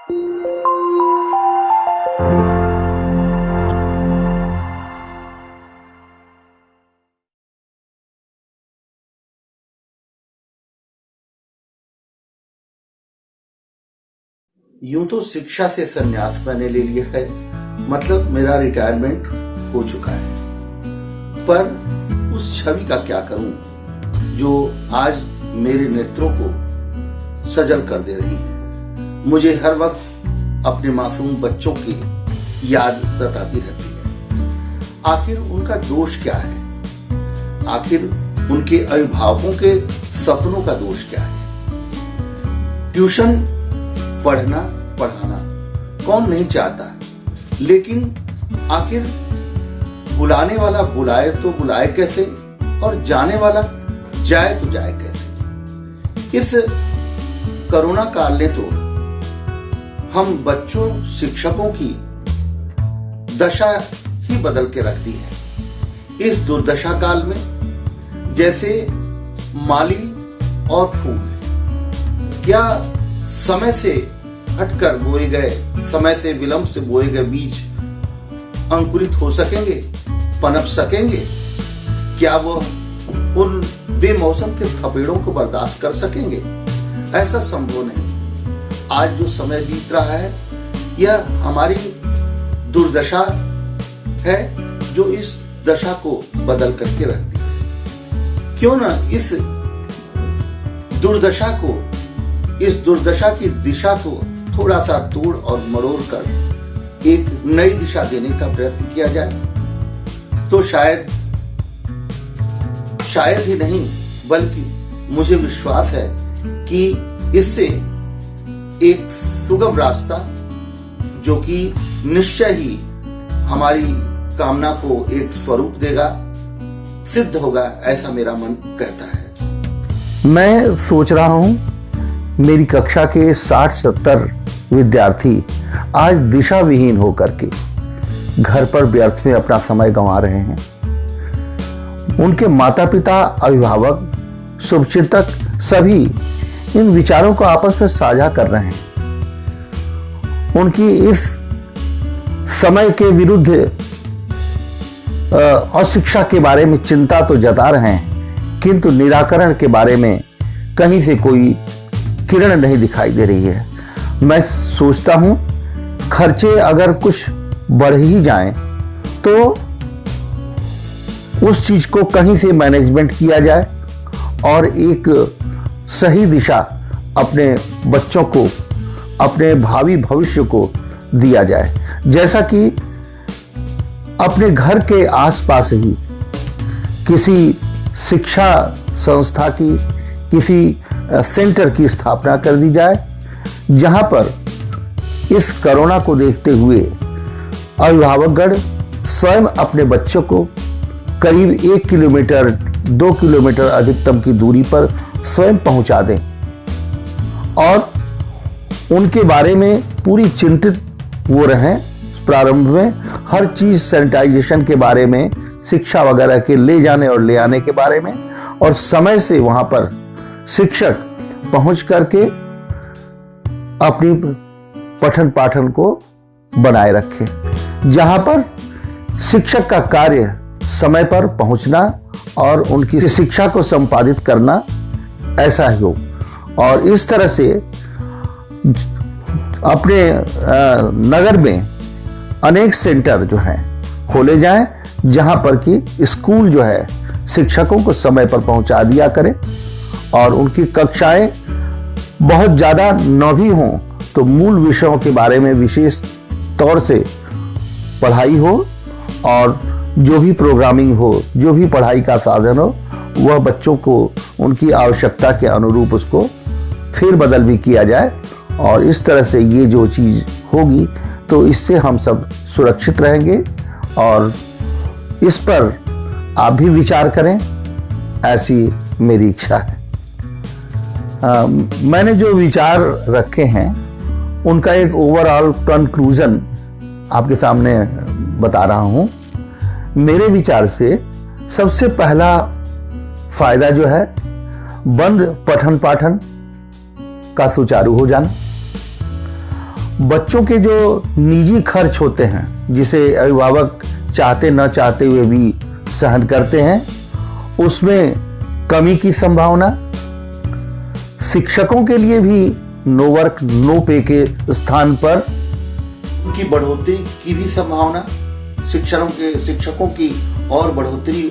यूं तो शिक्षा से संन्यास मैंने ले लिया है, मतलब मेरा रिटायरमेंट हो चुका है, पर उस छवि का क्या करूं जो आज मेरे नेत्रों को सजल कर दे रही है। मुझे हर वक्त अपने मासूम बच्चों की याद सताती रहती है। आखिर उनका दोष क्या है? आखिर उनके अभिभावकों के सपनों का दोष क्या है? ट्यूशन पढ़ना पढ़ाना कौन नहीं चाहता, लेकिन आखिर बुलाने वाला बुलाए तो बुलाए कैसे और जाने वाला जाए तो जाए कैसे। इस कोरोना काल ने तो हम बच्चों शिक्षकों की दशा ही बदल के रख दी है। इस दुर्दशा काल में जैसे माली और फूल क्या समय से हटकर बोए गए, समय से विलंब से बोए गए बीज अंकुरित हो सकेंगे, पनप सकेंगे? क्या वो उन बेमौसम के थपेड़ों को बर्दाश्त कर सकेंगे? ऐसा संभव नहीं। आज जो समय बीत रहा है यह हमारी दुर्दशा है जो इस दशा को बदल करके रखती है। क्यों ना इस दुर्दशा की दिशा को थोड़ा सा तोड़ और मरोड़ कर एक नई दिशा देने का प्रयत्न किया जाए तो शायद ही नहीं बल्कि मुझे विश्वास है कि इससे एक सुगम रास्ता जो कि निश्चय ही हमारी कामना को एक स्वरूप देगा, सिद्ध होगा, ऐसा मेरा मन कहता है। मैं सोच रहा हूं मेरी कक्षा के 60-70 विद्यार्थी आज दिशा विहीन होकर के घर पर व्यर्थ में अपना समय गंवा रहे हैं। उनके माता पिता, अभिभावक, शुभचिंतक सभी इन विचारों को आपस में साझा कर रहे हैं। उनकी इस समय के विरुद्ध अशिक्षा के बारे में चिंता तो जता रहे हैं, किंतु निराकरण के बारे में कहीं से कोई किरण नहीं दिखाई दे रही है। मैं सोचता हूं खर्चे अगर कुछ बढ़ ही जाएं तो उस चीज को कहीं से मैनेजमेंट किया जाए और एक सही दिशा अपने बच्चों को, अपने भावी भविष्य को दिया जाए। जैसा कि अपने घर के आसपास ही किसी शिक्षा संस्था की, किसी सेंटर की स्थापना कर दी जाए जहां पर इस कोरोना को देखते हुए अभिभावकगण स्वयं अपने बच्चों को करीब 1 किलोमीटर 2 किलोमीटर अधिकतम की दूरी पर स्वयं पहुंचा दें और उनके बारे में पूरी चिंतित वो रहें। प्रारंभ में हर चीज सैनिटाइजेशन के बारे में, शिक्षा वगैरह के ले जाने और ले आने के बारे में, और समय से वहां पर शिक्षक पहुंच करके अपनी पठन पाठन को बनाए रखें। जहां पर शिक्षक का कार्य समय पर पहुंचना और उनकी शिक्षा को संपादित करना, ऐसा ही हो। और इस तरह से अपने नगर में अनेक सेंटर जो हैं खोले जाएं जहां पर कि स्कूल जो है शिक्षकों को समय पर पहुंचा दिया करे और उनकी कक्षाएं बहुत ज़्यादा न भी हों तो मूल विषयों के बारे में विशेष तौर से पढ़ाई हो और जो भी प्रोग्रामिंग हो, जो भी पढ़ाई का साधन हो, वह बच्चों को उनकी आवश्यकता के अनुरूप उसको फेरबदल भी किया जाए। और इस तरह से ये जो चीज़ होगी तो इससे हम सब सुरक्षित रहेंगे और इस पर आप भी विचार करें, ऐसी मेरी इच्छा है। मैंने जो विचार रखे हैं उनका एक ओवरऑल कंक्लूजन आपके सामने बता रहा हूं। मेरे विचार से सबसे पहला फायदा जो है बंद पठन पाठन का सुचारू हो जाना। बच्चों के जो निजी खर्च होते हैं, जिसे अभिभावक चाहते न चाहते हुए भी सहन करते हैं, उसमें कमी की संभावना, शिक्षकों के लिए भी नो वर्क नो पे के स्थान पर उनकी बढ़ोतरी की भी संभावना, शिक्षकों की और बढ़ोतरी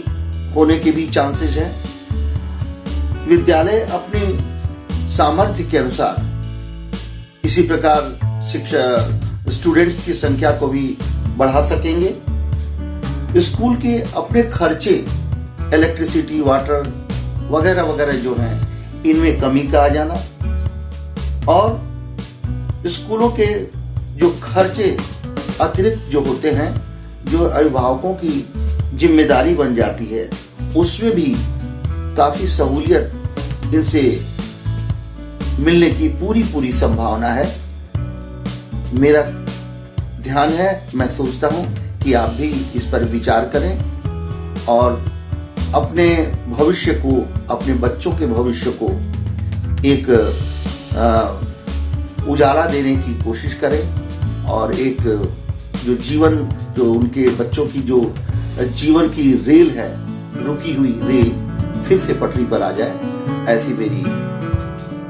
होने के भी चांसेस हैं। विद्यालय अपनी सामर्थ्य के अनुसार इसी प्रकार स्टूडेंट्स की संख्या को भी बढ़ा सकेंगे। स्कूल के अपने खर्चे, इलेक्ट्रिसिटी, वाटर वगैरह वगैरह जो हैं, इनमें कमी का आ जाना और स्कूलों के जो खर्चे अतिरिक्त जो होते हैं, जो अभिभावकों की जिम्मेदारी बन जाती है, उसमें भी काफी सहूलियत इनसे मिलने की पूरी संभावना है। मेरा ध्यान है, मैं सोचता हूं कि आप भी इस पर विचार करें और अपने भविष्य को, अपने बच्चों के भविष्य को एक उजाला देने की कोशिश करें और एक जो उनके बच्चों की जो जीवन की रेल है, रुकी हुई रेल फिर से पटरी पर आ जाए, ऐसी मेरी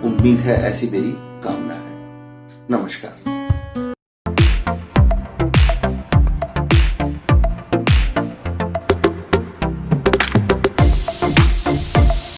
उम्मीद है, ऐसी मेरी कामना है। नमस्कार।